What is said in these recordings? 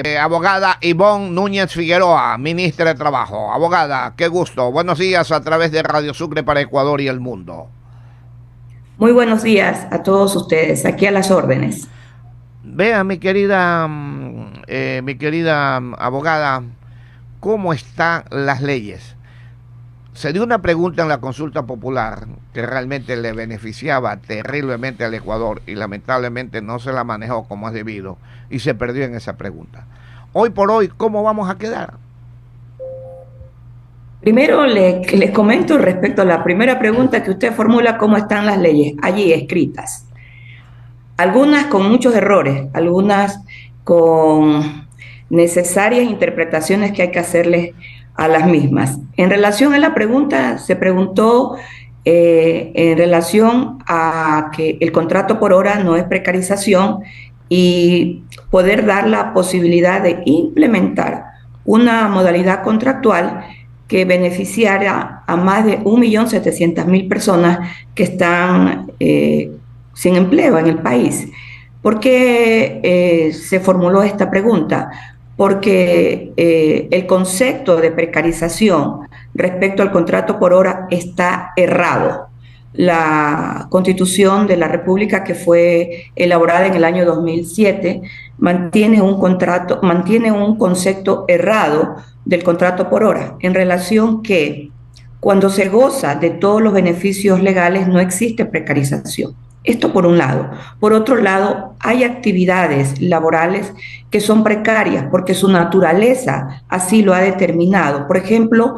Abogada Ivonne Núñez Figueroa, ministra de Trabajo. Abogada, qué gusto. Buenos días a través de Radio Sucre para Ecuador y el mundo. Muy buenos días a todos ustedes, aquí a las órdenes. Vea, mi querida abogada, ¿cómo están las leyes? Se dio una pregunta en la consulta popular que realmente le beneficiaba terriblemente al Ecuador y lamentablemente no se la manejó como es debido y se perdió en esa pregunta. Hoy por hoy, ¿cómo vamos a quedar? Primero les comento respecto a la primera pregunta que usted formula, ¿cómo están las leyes allí escritas? Algunas con muchos errores, algunas con necesarias interpretaciones que hay que hacerles a las mismas. En relación a la pregunta, se preguntó en relación a que el contrato por hora no es precarización y poder dar la posibilidad de implementar una modalidad contractual que beneficiara a más de 1.700.000 personas que están sin empleo en el país. ¿Por qué se formuló esta pregunta? Porque el concepto de precarización respecto al contrato por hora está errado. La Constitución de la República, que fue elaborada en el año 2007, mantiene un concepto errado del contrato por hora, en relación que cuando se goza de todos los beneficios legales no existe precarización. Esto por un lado. Por otro lado, hay actividades laborales que son precarias porque su naturaleza así lo ha determinado. Por ejemplo,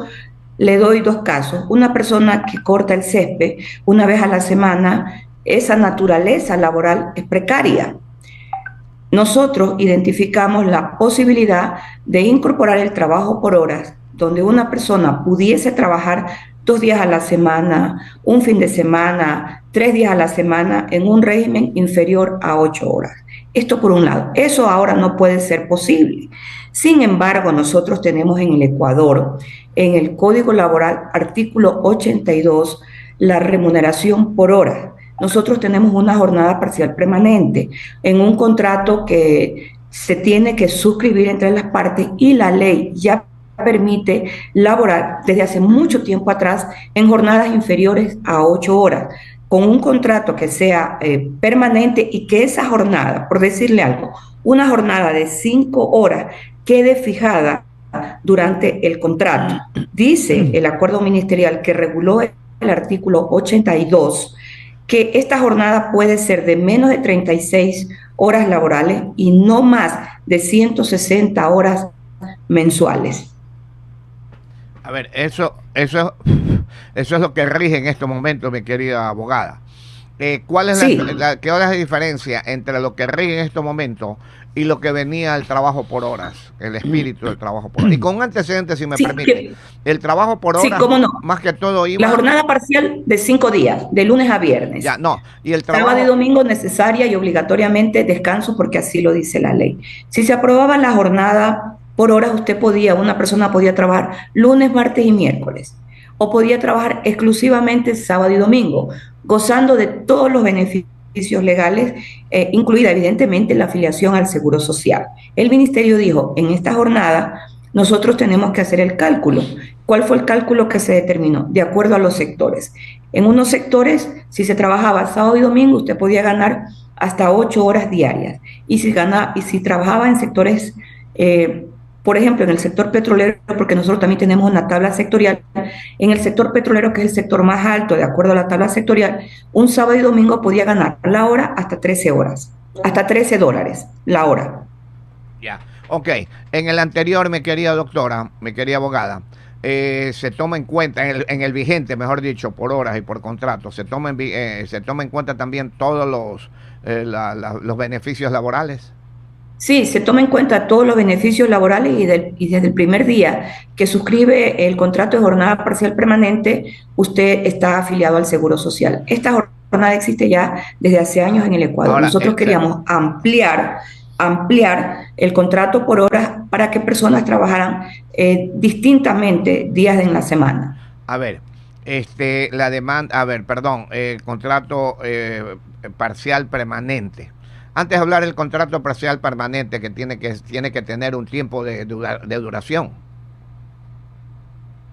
le doy dos casos. Una persona que corta el césped una vez a la semana, esa naturaleza laboral es precaria. Nosotros identificamos la posibilidad de incorporar el trabajo por horas, donde una persona pudiese trabajar 2 días a la semana, un fin de semana, 3 días a la semana, en un régimen inferior a 8 horas. Esto por un lado. Eso ahora no puede ser posible. Sin embargo, nosotros tenemos en el Ecuador, en el Código Laboral, artículo 82, la remuneración por hora. Nosotros tenemos una jornada parcial permanente en un contrato que se tiene que suscribir entre las partes y la ley ya permite laborar desde hace mucho tiempo atrás en jornadas inferiores a 8 horas, con un contrato que sea permanente y que esa jornada, por decirle algo, una jornada de 5 horas quede fijada durante el contrato. Dice el acuerdo ministerial que reguló el artículo 82 que esta jornada puede ser de menos de 36 horas laborales y no más de 160 horas mensuales. A ver, eso es lo que rige en estos momentos, mi querida abogada. ¿Cuál es Sí. qué hora es la diferencia entre lo que rige en estos momentos y lo que venía el trabajo por horas, el espíritu del trabajo por horas? Y con un antecedente, si me Sí, permite, el trabajo por sí, horas, cómo no. más que todo La iba, jornada parcial de 5 días, de lunes a viernes. ya, no, y el Sábado y trabajo, domingo necesaria y obligatoriamente descanso porque así lo dice la ley. Si se aprobaba la jornada por horas, una persona podía trabajar lunes, martes y miércoles. O podía trabajar exclusivamente sábado y domingo, gozando de todos los beneficios legales, incluida evidentemente la afiliación al Seguro Social. El ministerio dijo, en esta jornada nosotros tenemos que hacer el cálculo. ¿Cuál fue el cálculo que se determinó? De acuerdo a los sectores. En unos sectores, si se trabajaba sábado y domingo, usted podía ganar hasta 8 horas diarias. Y si trabajaba en sectores, por ejemplo, en el sector petrolero, porque nosotros también tenemos una tabla sectorial, en el sector petrolero, que es el sector más alto, de acuerdo a la tabla sectorial, un sábado y domingo podía ganar la hora hasta 13 horas, hasta $13 la hora. ya, ok, en el anterior, mi querida doctora, mi querida abogada, se toma en cuenta, en el vigente, mejor dicho, por horas y por contrato, se toma en cuenta también todos los beneficios laborales. Sí, se toma en cuenta todos los beneficios laborales y desde el primer día que suscribe el contrato de jornada parcial permanente, usted está afiliado al Seguro Social. Esta jornada existe ya desde hace años en el Ecuador. Ahora, Nosotros queríamos ampliar el contrato por horas para que personas trabajaran distintamente días en la semana. a ver, la demanda, a ver, perdón, contrato parcial permanente. Antes de hablar del contrato parcial permanente tiene que tener un tiempo de duración.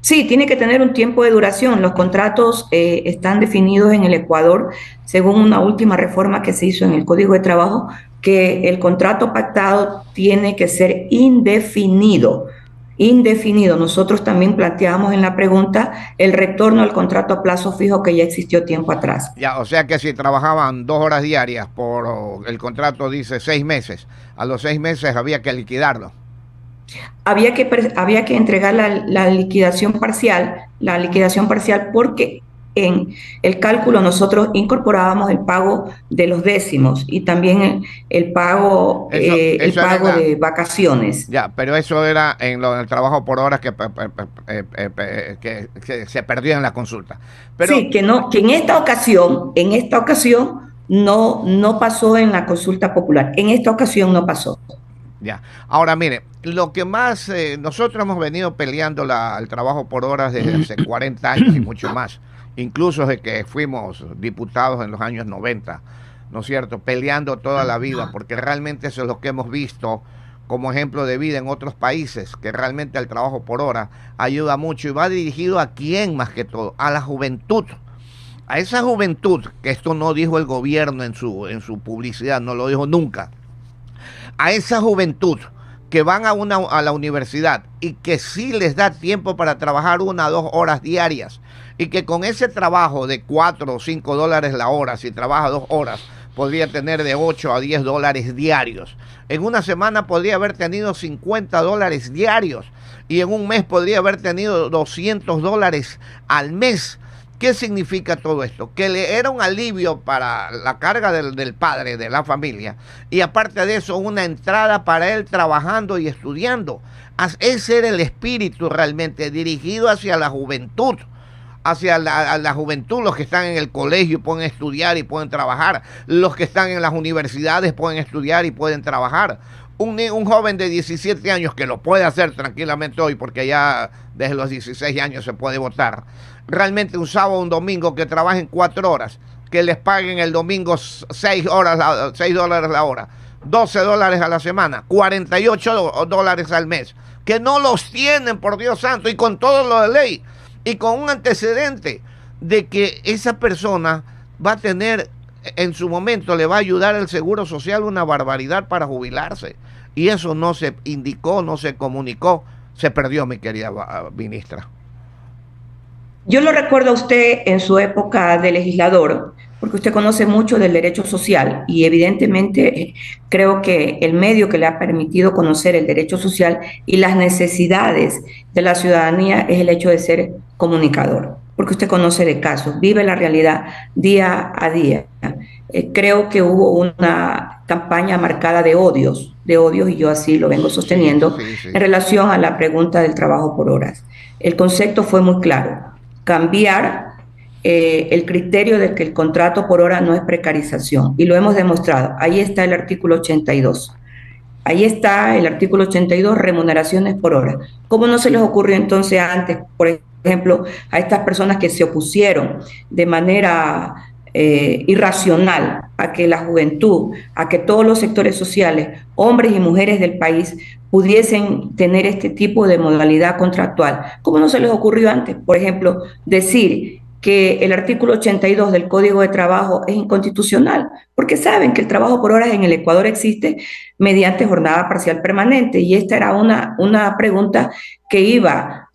Sí, tiene que tener un tiempo de duración. Los contratos están definidos en el Ecuador, según una última reforma que se hizo en el Código de Trabajo, que el contrato pactado tiene que ser indefinido. Indefinido. Nosotros también planteamos en la pregunta el retorno al contrato a plazo fijo que ya existió tiempo atrás. Ya, o sea que si trabajaban 2 horas diarias por el contrato dice 6 meses, a los 6 meses había que liquidarlo. Había que entregar la liquidación parcial porque en el cálculo nosotros incorporábamos el pago de los décimos y también el Eso era pago de vacaciones. ya, pero eso era en el trabajo por horas que se perdió en la consulta. Pero Sí, que en esta ocasión no pasó en la consulta popular. En esta ocasión no pasó. ya, ahora mire, lo que más nosotros hemos venido peleando el trabajo por horas desde hace 40 años y mucho más, incluso desde que fuimos diputados en los años 90, ¿no es cierto? Peleando toda la vida, porque realmente eso es lo que hemos visto como ejemplo de vida en otros países, que realmente el trabajo por hora ayuda mucho y va dirigido a quién más que todo, a la juventud. A esa juventud, que esto no dijo el gobierno en su publicidad, no lo dijo nunca, a esa juventud que van a la universidad y que sí les da tiempo para trabajar 1 o 2 horas diarias y que con ese trabajo de 4 o 5 dólares la hora, si trabaja 2 horas, podría tener de 8 a 10 dólares diarios. En una semana podría haber tenido 50 dólares diarios y en un mes podría haber tenido 200 dólares al mes. ¿Qué significa todo esto? Que le era un alivio para la carga del padre, de la familia, y aparte de eso, una entrada para él trabajando y estudiando. Ese era el espíritu realmente dirigido hacia la juventud, hacia la juventud, los que están en el colegio pueden estudiar y pueden trabajar, los que están en las universidades pueden estudiar y pueden trabajar. Un joven de 17 años que lo puede hacer tranquilamente hoy, porque ya desde los 16 años se puede votar, realmente un sábado o un domingo que trabajen 4 horas, que les paguen el domingo 6 dólares la hora, 12 dólares a la semana, 48 dólares al mes, que no los tienen, por Dios santo, y con todo lo de ley, y con un antecedente de que esa persona va a tener, en su momento le va a ayudar el Seguro Social una barbaridad para jubilarse. Y eso no se indicó, no se comunicó, se perdió, mi querida ministra. Yo lo recuerdo a usted en su época de legislador, porque usted conoce mucho del derecho social y evidentemente creo que el medio que le ha permitido conocer el derecho social y las necesidades de la ciudadanía es el hecho de ser comunicador, porque usted conoce de casos, vive la realidad día a día. Creo que hubo una campaña marcada de odios, y yo así lo vengo Sí, sosteniendo, sí, sí. en relación a la pregunta del trabajo por horas. El concepto fue muy claro: cambiar el criterio de que el contrato por hora no es precarización, y lo hemos demostrado. Ahí está el artículo 82. Ahí está el artículo 82, remuneraciones por hora. ¿Cómo no se les ocurrió entonces antes, por ejemplo, a estas personas que se opusieron de manera irracional a que la juventud, a que todos los sectores sociales, hombres y mujeres del país, pudiesen tener este tipo de modalidad contractual? ¿Cómo no se les ocurrió antes, por ejemplo, decir que el artículo 82 del Código de Trabajo es inconstitucional? Porque saben que el trabajo por horas en el Ecuador existe mediante jornada parcial permanente, y esta era una pregunta que iba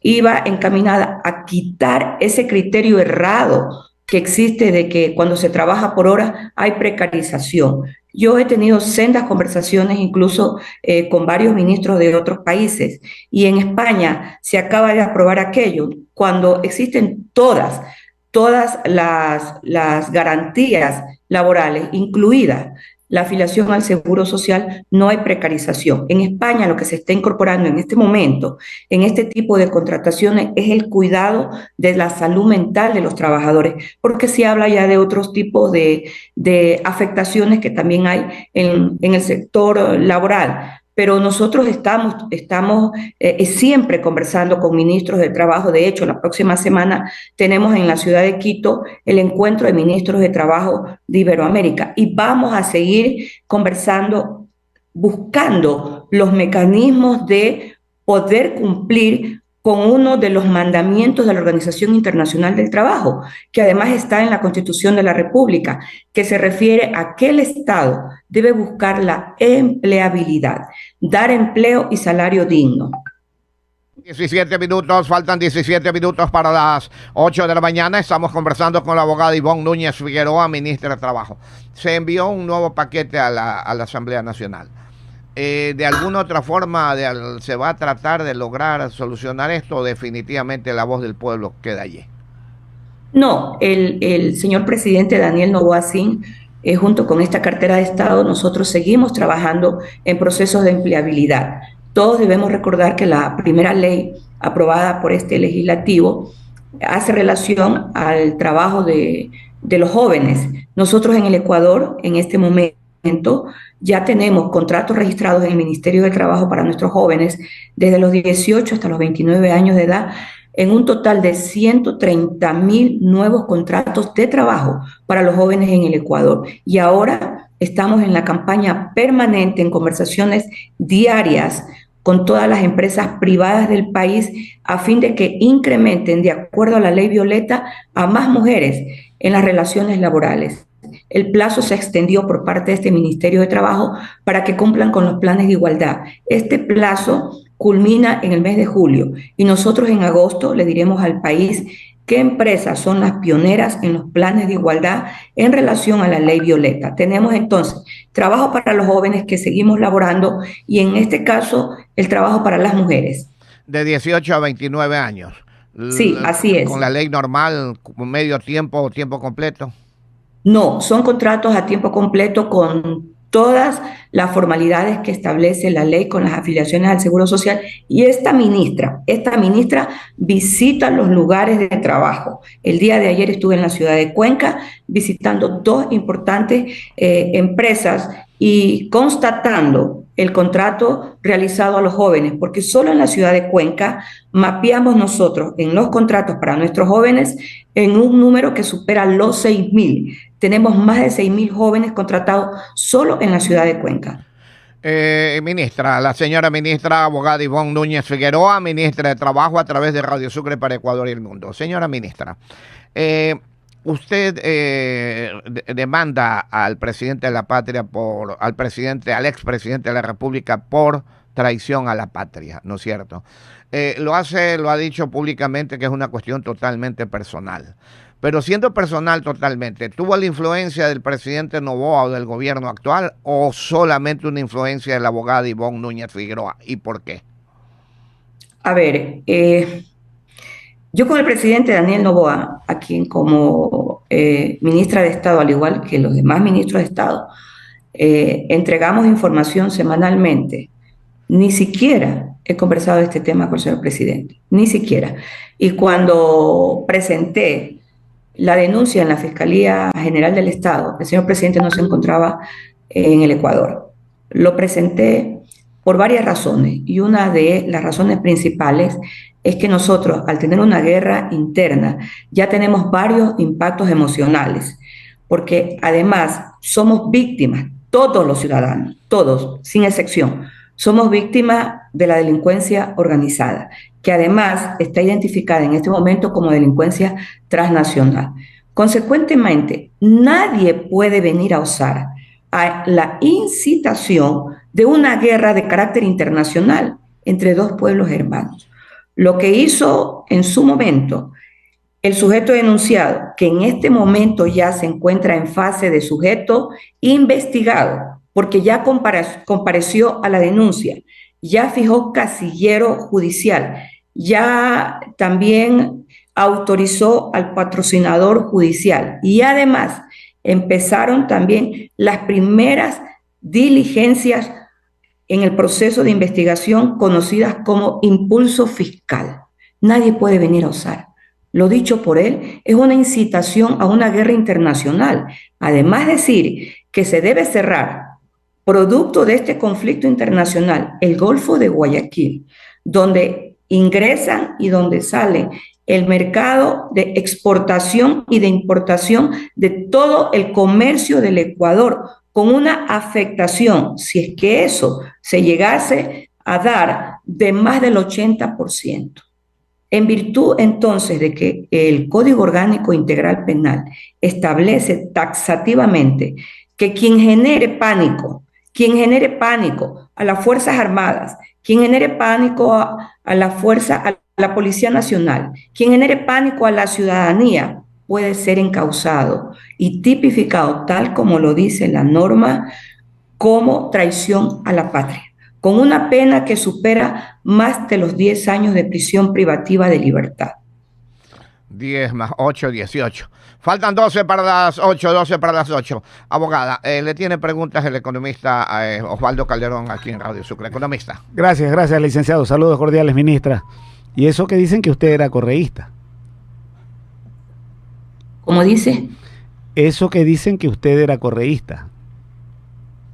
encaminada a quitar ese criterio errado que existe de que cuando se trabaja por horas hay precarización. Yo he tenido sendas conversaciones incluso con varios ministros de otros países, y en España se acaba de aprobar aquello cuando existen todas las garantías laborales, incluida la afiliación al Seguro Social. No hay precarización. En España lo que se está incorporando en este momento, en este tipo de contrataciones, es el cuidado de la salud mental de los trabajadores, porque se habla ya de otros tipos de afectaciones que también hay en el sector laboral, pero nosotros estamos siempre conversando con ministros de trabajo. De hecho, la próxima semana tenemos en la ciudad de Quito el encuentro de ministros de trabajo de Iberoamérica y vamos a seguir conversando, buscando los mecanismos de poder cumplir con uno de los mandamientos de la Organización Internacional del Trabajo, que además está en la Constitución de la República, que se refiere a que el Estado debe buscar la empleabilidad, dar empleo y salario digno. 17 minutos, faltan 17 minutos para las 8 de la mañana. Estamos conversando con la abogada Ivonne Núñez Figueroa, ministra de Trabajo. Se envió un nuevo paquete a la Asamblea Nacional. ¿De alguna otra forma se va a tratar de lograr solucionar esto o definitivamente la voz del pueblo queda allí? No, el señor presidente Daniel Noboa Sin, junto con esta cartera de Estado, nosotros seguimos trabajando en procesos de empleabilidad. Todos debemos recordar que la primera ley aprobada por este legislativo hace relación al trabajo de los jóvenes. Nosotros en el Ecuador, en este momento, ya tenemos contratos registrados en el Ministerio del Trabajo para nuestros jóvenes desde los 18 hasta los 29 años de edad, en un total de 130.000 nuevos contratos de trabajo para los jóvenes en el Ecuador. Y ahora estamos en la campaña permanente, en conversaciones diarias con todas las empresas privadas del país a fin de que incrementen, de acuerdo a la ley Violeta, a más mujeres en las relaciones laborales. El plazo se extendió por parte de este Ministerio de Trabajo para que cumplan con los planes de igualdad. Este plazo culmina en el mes de julio y nosotros en agosto le diremos al país qué empresas son las pioneras en los planes de igualdad en relación a la ley Violeta. Tenemos entonces trabajo para los jóvenes que seguimos laborando y en este caso el trabajo para las mujeres. De 18 a 29 años. Sí, así es. ¿Con la ley normal, medio tiempo o tiempo completo? No, son contratos a tiempo completo con todas las formalidades que establece la ley con las afiliaciones al Seguro Social. Y esta ministra visita los lugares de trabajo. El día de ayer estuve en la ciudad de Cuenca visitando dos importantes empresas y constatando el contrato realizado a los jóvenes, porque solo en la ciudad de Cuenca mapeamos nosotros en los contratos para nuestros jóvenes en un número que supera los 6.000. Tenemos más de 6.000 jóvenes contratados solo en la ciudad de Cuenca. Ministra, la señora ministra, abogada Ivonne Núñez Figueroa, ministra de Trabajo a través de Radio Sucre para Ecuador y el mundo. Señora ministra, usted demanda al presidente de la patria al expresidente de la República por traición a la patria, ¿no es cierto? Lo ha dicho públicamente que es una cuestión totalmente personal. Pero siendo personal totalmente, ¿tuvo la influencia del presidente Noboa o del gobierno actual o solamente una influencia de la abogada Ivonne Núñez Figueroa? ¿Y por qué? A ver, yo con el presidente Daniel Noboa, a quien como ministra de Estado, al igual que los demás ministros de Estado, entregamos información semanalmente. Ni siquiera he conversado de este tema con el señor presidente, ni siquiera. Y cuando presenté la denuncia en la Fiscalía General del Estado, el señor presidente no se encontraba en el Ecuador. Lo presenté por varias razones y una de las razones principales es que nosotros, al tener una guerra interna, ya tenemos varios impactos emocionales, porque además somos víctimas, todos los ciudadanos, todos, sin excepción, somos víctimas de la delincuencia organizada, que además está identificada en este momento como delincuencia transnacional. Consecuentemente, nadie puede venir a osar a la incitación de una guerra de carácter internacional entre dos pueblos hermanos. Lo que hizo en su momento el sujeto denunciado, que en este momento ya se encuentra en fase de sujeto investigado, porque ya compareció a la denuncia, ya fijó casillero judicial, ya también autorizó al patrocinador judicial y además empezaron también las primeras diligencias en el proceso de investigación conocidas como impulso fiscal. Nadie puede venir a osar. Lo dicho por él es una incitación a una guerra internacional. Además, decir que se debe cerrar producto de este conflicto internacional, el Golfo de Guayaquil, donde ingresan y donde salen el mercado de exportación y de importación de todo el comercio del Ecuador, con una afectación, si es que eso se llegase a dar, de más del 80%. En virtud entonces de que el Código Orgánico Integral Penal establece taxativamente que quien genere pánico a las Fuerzas Armadas, quien genere pánico a la Policía Nacional, quien genere pánico a la ciudadanía, puede ser encausado y tipificado, tal como lo dice la norma, como traición a la patria, con una pena que supera más de los 10 años de prisión privativa de libertad. 10 más 8, 18. Faltan 12 para las 8, 12 para las 8. Abogada, le tiene preguntas el economista Osvaldo Calderón aquí en Radio Sucre. Economista. Gracias, licenciado. Saludos cordiales, ministra. Y eso que dicen que usted era correísta. ¿Cómo dice? Eso que dicen que usted era correísta.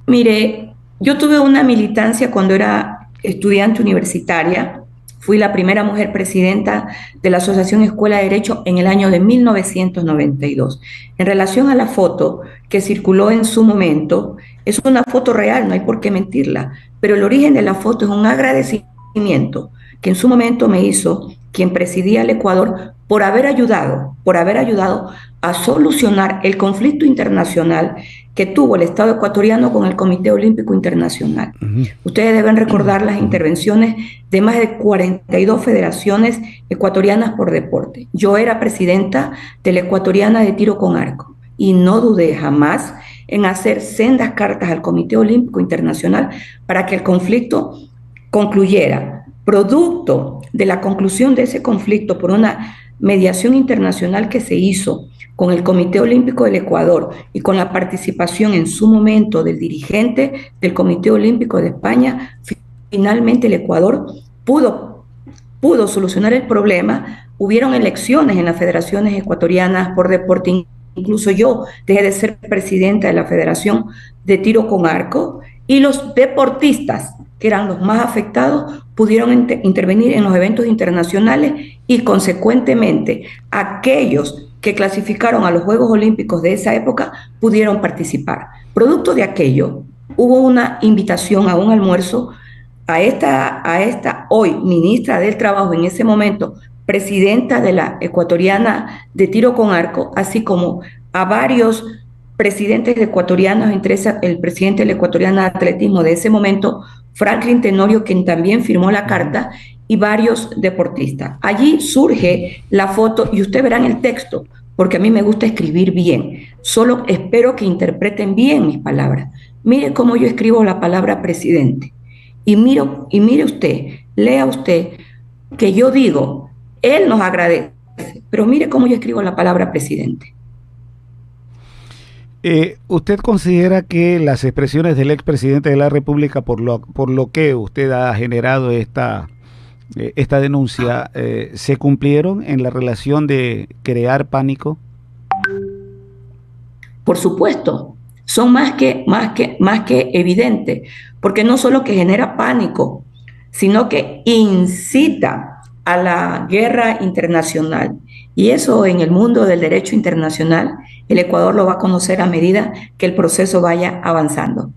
Mire, yo tuve una militancia cuando era estudiante universitaria. Fui la primera mujer presidenta de la Asociación Escuela de Derecho en el año de 1992. En relación a la foto que circuló en su momento, es una foto real, no hay por qué mentirla, pero el origen de la foto es un agradecimiento que en su momento me hizo quien presidía el Ecuador por haber ayudado a solucionar el conflicto internacional que tuvo el Estado ecuatoriano con el Comité Olímpico Internacional. Ustedes deben recordar las intervenciones de más de 42 federaciones ecuatorianas por deporte. Yo era presidenta de la Ecuatoriana de Tiro con Arco y no dudé jamás en hacer sendas cartas al Comité Olímpico Internacional para que el conflicto concluyera. Producto de la conclusión de ese conflicto por una mediación internacional que se hizo con el Comité Olímpico del Ecuador y con la participación en su momento del dirigente del Comité Olímpico de España, finalmente el Ecuador pudo solucionar el problema. Hubieron elecciones en las federaciones ecuatorianas por deporte. Incluso yo dejé de ser presidenta de la Federación de Tiro con Arco y los deportistas, que eran los más afectados, pudieron intervenir en los eventos internacionales y consecuentemente aquellos que clasificaron a los Juegos Olímpicos de esa época pudieron participar. Producto de aquello, hubo una invitación a un almuerzo a esta hoy ministra del Trabajo, en ese momento presidenta de la Ecuatoriana de Tiro con Arco, así como a varios presidentes ecuatorianos, entre el presidente de la Ecuatoriana de Atletismo de ese momento, Franklin Tenorio, quien también firmó la carta, y varios deportistas. Allí surge la foto y usted verá en el texto, porque a mí me gusta escribir bien. Solo espero que interpreten bien mis palabras. Mire cómo yo escribo la palabra presidente. Y mire usted, lea usted que yo digo, él nos agradece, pero mire cómo yo escribo la palabra presidente. ¿Usted considera que las expresiones del expresidente de la República, por lo que usted ha generado esta denuncia, se cumplieron en la relación de crear pánico? Por supuesto, son más que evidentes, porque no solo que genera pánico, sino que incita a la guerra internacional. Y eso, en el mundo del derecho internacional, el Ecuador lo va a conocer a medida que el proceso vaya avanzando.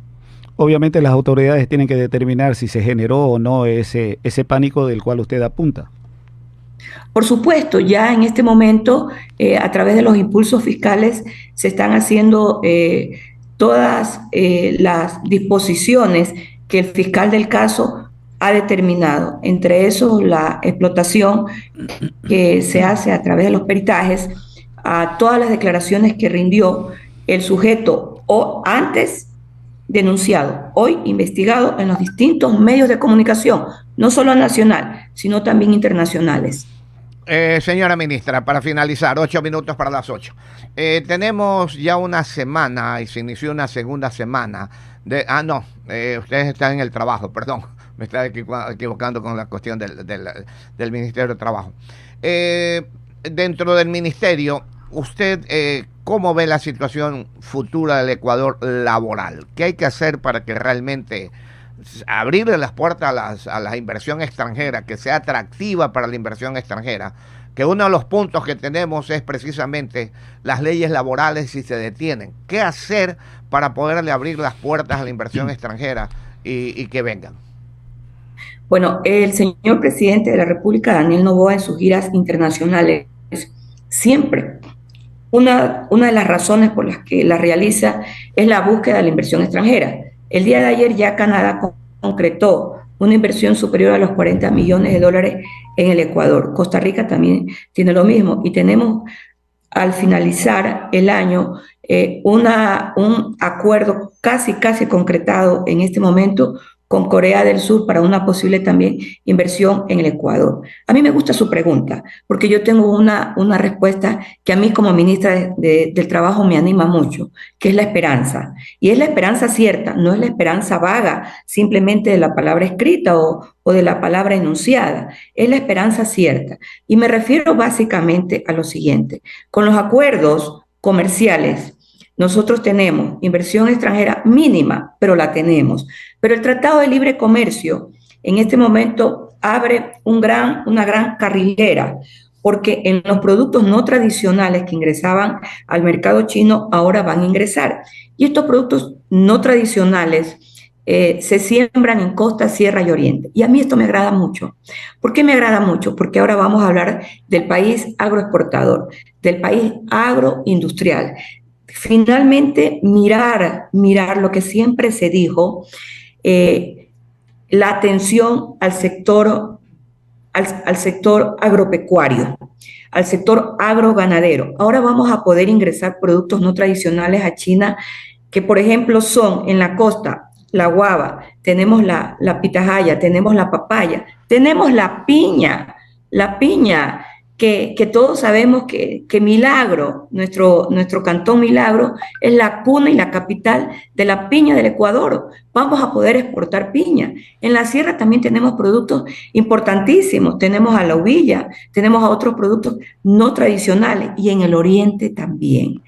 Obviamente las autoridades tienen que determinar si se generó o no ese pánico del cual usted apunta. Por supuesto, ya en este momento, a través de los impulsos fiscales, se están haciendo todas las disposiciones que el fiscal del caso ha determinado, entre eso la explotación que se hace a través de los peritajes a todas las declaraciones que rindió el sujeto o antes denunciado, hoy investigado en los distintos medios de comunicación, no solo nacional, sino también internacionales. Señora ministra, para finalizar, 8 minutos para las 8. Tenemos ya una semana y se inició una segunda semana de... ustedes están en el trabajo, perdón. Me estaba equivocando con la cuestión del Ministerio de Trabajo. Dentro del Ministerio, usted, ¿cómo ve la situación futura del Ecuador laboral? ¿Qué hay que hacer para que realmente abrirle las puertas a la inversión extranjera, que sea atractiva para la inversión extranjera? Que uno de los puntos que tenemos es precisamente las leyes laborales si se detienen. ¿Qué hacer para poderle abrir las puertas a la inversión extranjera y que vengan? Bueno, el señor presidente de la República, Daniel Noboa, en sus giras internacionales, siempre una de las razones por las que la realiza es la búsqueda de la inversión extranjera. El día de ayer ya Canadá concretó una inversión superior a los 40 millones de dólares en el Ecuador. Costa Rica también tiene lo mismo y tenemos al finalizar el año un acuerdo casi concretado en este momento con Corea del Sur para una posible también inversión en el Ecuador. A mí me gusta su pregunta, porque yo tengo una respuesta que a mí como ministra del Trabajo me anima mucho, que es la esperanza. Y es la esperanza cierta, no es la esperanza vaga, simplemente de la palabra escrita o de la palabra enunciada, es la esperanza cierta. Y me refiero básicamente a lo siguiente, con los acuerdos comerciales, nosotros tenemos inversión extranjera mínima, pero la tenemos. Pero el Tratado de Libre Comercio en este momento abre una gran carrilera, porque en los productos no tradicionales que ingresaban al mercado chino ahora van a ingresar. Y estos productos no tradicionales se siembran en costa, sierra y oriente. Y a mí esto me agrada mucho. ¿Por qué me agrada mucho? Porque ahora vamos a hablar del país agroexportador, del país agroindustrial. Finalmente, mirar lo que siempre se dijo, la atención al sector agropecuario, al sector agroganadero. Ahora vamos a poder ingresar productos no tradicionales a China, que por ejemplo son en la costa, la guava, tenemos la pitahaya, tenemos la papaya, tenemos la piña, que todos sabemos que Milagro, nuestro cantón Milagro, es la cuna y la capital de la piña del Ecuador. Vamos a poder exportar piña. En la sierra también tenemos productos importantísimos. Tenemos a la uvilla, tenemos a otros productos no tradicionales y en el oriente también.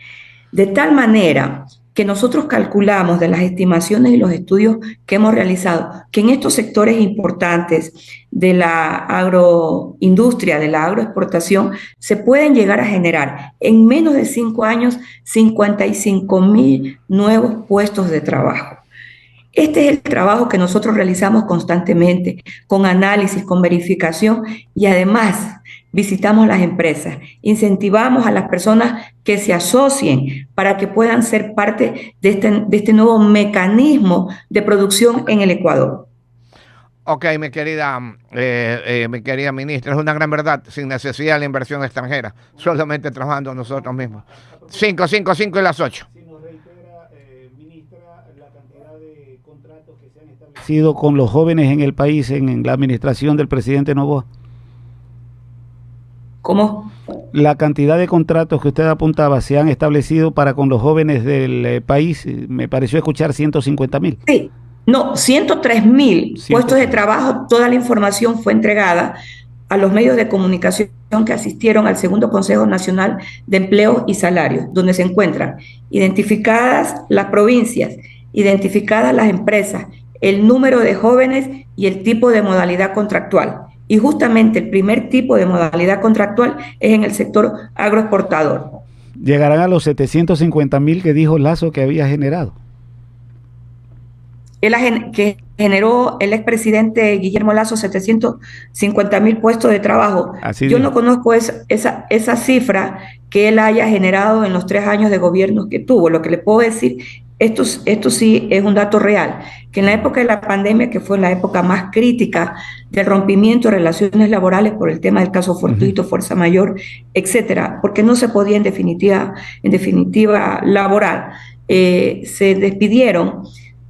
De tal manera que nosotros calculamos de las estimaciones y los estudios que hemos realizado, que en estos sectores importantes de la agroindustria, de la agroexportación, se pueden llegar a generar en menos de 5 años 55,000 nuevos puestos de trabajo. Este es el trabajo que nosotros realizamos constantemente, con análisis, con verificación y además visitamos las empresas, incentivamos a las personas que se asocien para que puedan ser parte de este nuevo mecanismo de producción en el Ecuador. Ok, mi querida ministra, es una gran verdad, sin necesidad de la inversión extranjera, solamente trabajando nosotros mismos. 5 y las 8. Sido con los jóvenes en el país en la administración del presidente Noboa. ¿Cómo? La cantidad de contratos que usted apuntaba se han establecido para con los jóvenes del país, me pareció escuchar 150,000. Sí, no, 103,000 puestos de trabajo. Toda la información fue entregada a los medios de comunicación que asistieron al segundo Consejo Nacional de Empleo y Salarios, donde se encuentran identificadas las provincias, identificadas las empresas, el número de jóvenes y el tipo de modalidad contractual. Y justamente el primer tipo de modalidad contractual es en el sector agroexportador. Llegarán a los 750,000 que dijo Lasso que había generado. Que generó el expresidente Guillermo Lasso 750,000 puestos de trabajo. Yo no conozco esa cifra que él haya generado en los 3 años de gobierno que tuvo. Lo que le puedo decir, esto sí es un dato real, que en la época de la pandemia, que fue la época más crítica del rompimiento de relaciones laborales por el tema del caso fortuito, fuerza mayor, etcétera, porque no se podía en definitiva laborar, se despidieron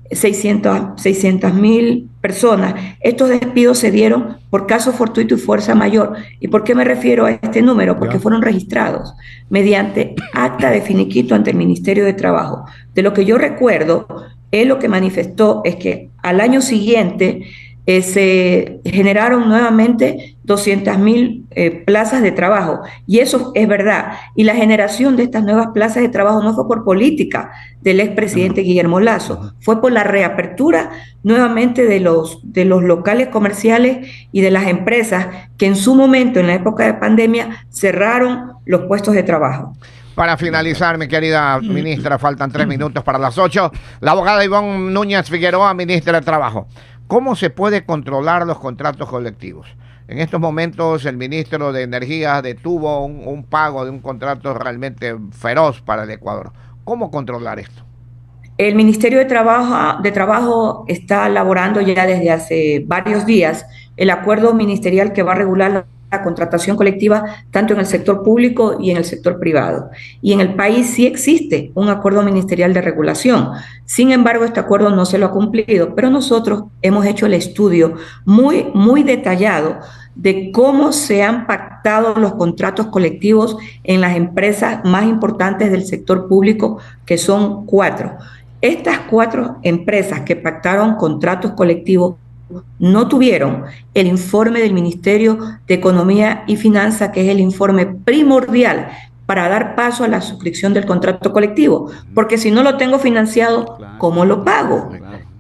600,000 personas. Estos despidos se dieron por caso fortuito y fuerza mayor. ¿Y por qué me refiero a este número? Porque fueron registrados mediante acta de finiquito ante el Ministerio de Trabajo. De lo que yo recuerdo, él lo que manifestó es que al año siguiente se generaron nuevamente 200.000 plazas de trabajo, y eso es verdad. Y la generación de estas nuevas plazas de trabajo no fue por política del expresidente Guillermo Lasso, fue por la reapertura nuevamente de los locales comerciales y de las empresas que en su momento, en la época de pandemia, cerraron los puestos de trabajo. Para finalizar, mi querida ministra, faltan 3 minutos para las 8. La abogada Ivonne Núñez Figueroa, ministra de Trabajo. ¿Cómo se puede controlar los contratos colectivos? En estos momentos el ministro de Energía detuvo un pago de un contrato realmente feroz para el Ecuador. ¿Cómo controlar esto? El Ministerio de Trabajo está elaborando ya desde hace varios días el acuerdo ministerial que va a regular la contratación colectiva tanto en el sector público y en el sector privado. Y en el país sí existe un acuerdo ministerial de regulación. Sin embargo, este acuerdo no se lo ha cumplido, pero nosotros hemos hecho el estudio muy detallado de cómo se han pactado los contratos colectivos en las empresas más importantes del sector público, que son 4. Estas 4 empresas que pactaron contratos colectivos no tuvieron el informe del Ministerio de Economía y Finanzas, que es el informe primordial para dar paso a la suscripción del contrato colectivo, porque si no lo tengo financiado, ¿cómo lo pago?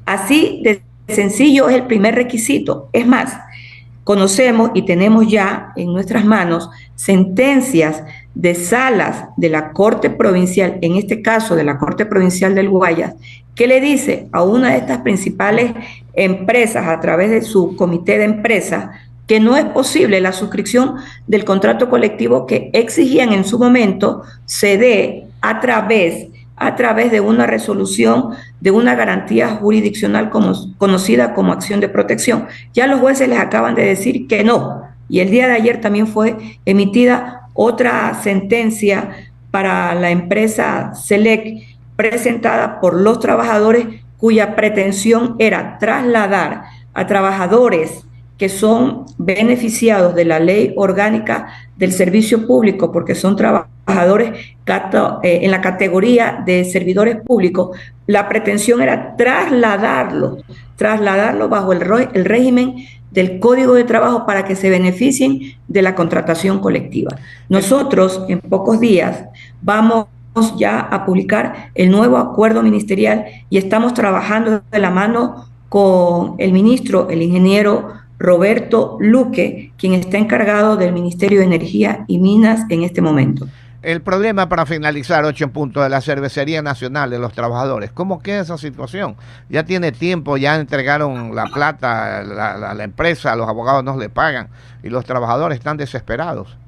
Así de sencillo es el primer requisito. Es más, conocemos y tenemos ya en nuestras manos sentencias de salas de la Corte Provincial, en este caso de la Corte Provincial del Guayas, que le dice a una de estas principales empresas a través de su comité de empresas que no es posible la suscripción del contrato colectivo que exigían en su momento se dé a través de una resolución de una garantía jurisdiccional conocida como acción de protección. Ya los jueces les acaban de decir que no, y el día de ayer también fue emitida otra sentencia para la empresa Select, presentada por los trabajadores, cuya pretensión era trasladar a trabajadores que son beneficiados de la ley orgánica del servicio público, porque son trabajadores en la categoría de servidores públicos. La pretensión era trasladarlo bajo el régimen del Código de Trabajo para que se beneficien de la contratación colectiva. Nosotros en pocos días vamos ya a publicar el nuevo acuerdo ministerial y estamos trabajando de la mano con el ministro, el ingeniero Roberto Luque, quien está encargado del Ministerio de Energía y Minas en este momento. El problema, para finalizar, 8 en punto, de la Cervecería Nacional de los Trabajadores. ¿Cómo queda esa situación? Ya tiene tiempo, ya entregaron la plata a la empresa, los abogados no le pagan y los trabajadores están desesperados.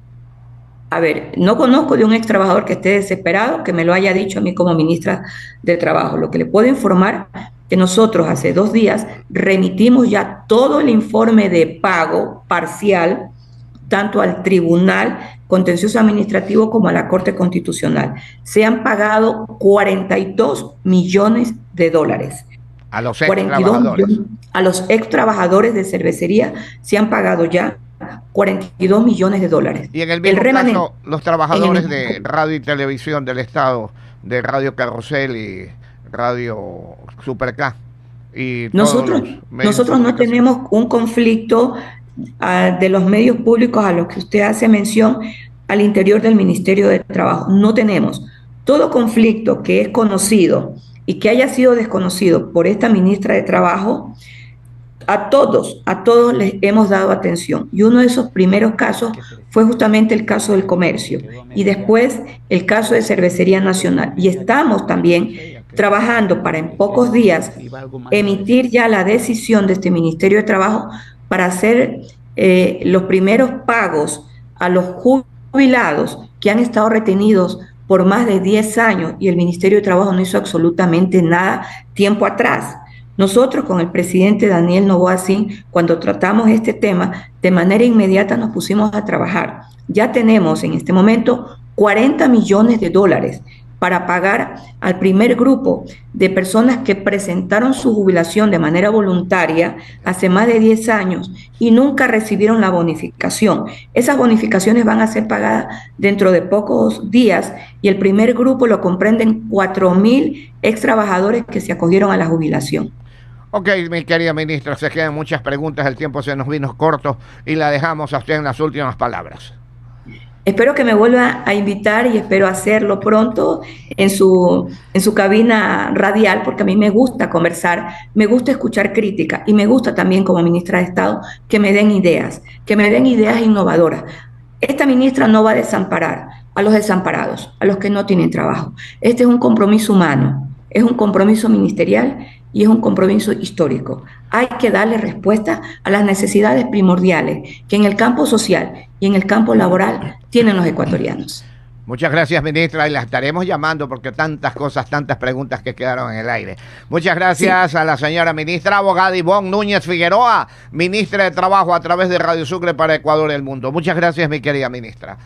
A ver, no conozco de un ex trabajador que esté desesperado, que me lo haya dicho a mí como ministra de Trabajo. Lo que le puedo informar que nosotros hace 2 días remitimos ya todo el informe de pago parcial, tanto al Tribunal Contencioso Administrativo como a la Corte Constitucional. Se han pagado $42 millones. A los ex trabajadores. A los ex trabajadores de cervecería se han pagado ya $42 millones. Y en el mismo caso, los trabajadores de radio y televisión del Estado, de Radio Carrusel y Radio Super K. Y nosotros no tenemos un conflicto de los medios públicos a los que usted hace mención al interior del Ministerio de Trabajo. No tenemos. Todo conflicto que es conocido y que haya sido desconocido por esta ministra de Trabajo, a todos les hemos dado atención. Y uno de esos primeros casos fue justamente el caso del comercio y después el caso de Cervecería Nacional. Y estamos también trabajando para en pocos días emitir ya la decisión de este Ministerio de Trabajo para hacer los primeros pagos a los jubilados que han estado retenidos por más de 10 años y el Ministerio de Trabajo no hizo absolutamente nada tiempo atrás. Nosotros con el presidente Daniel Noboa Sin, cuando tratamos este tema, de manera inmediata nos pusimos a trabajar. Ya tenemos en este momento $40 millones para pagar al primer grupo de personas que presentaron su jubilación de manera voluntaria hace más de 10 años y nunca recibieron la bonificación. Esas bonificaciones van a ser pagadas dentro de pocos días y el primer grupo lo comprenden 4.000 ex trabajadores que se acogieron a la jubilación. Ok, mi querida ministra, se quedan muchas preguntas, el tiempo se nos vino corto y la dejamos a usted en las últimas palabras. Espero que me vuelva a invitar y espero hacerlo pronto en su cabina radial, porque a mí me gusta conversar, me gusta escuchar crítica y me gusta también como ministra de Estado que me den ideas innovadoras. Esta ministra no va a desamparar a los desamparados, a los que no tienen trabajo. Este es un compromiso humano, es un compromiso ministerial y es un compromiso histórico. Hay que darle respuesta a las necesidades primordiales que en el campo social y en el campo laboral tienen los ecuatorianos. Muchas gracias, ministra, y la estaremos llamando porque tantas cosas, tantas preguntas que quedaron en el aire. Muchas gracias a la señora ministra, abogada Ivonne Núñez Figueroa, ministra de Trabajo a través de Radio Sucre para Ecuador y el mundo. Muchas gracias, mi querida ministra.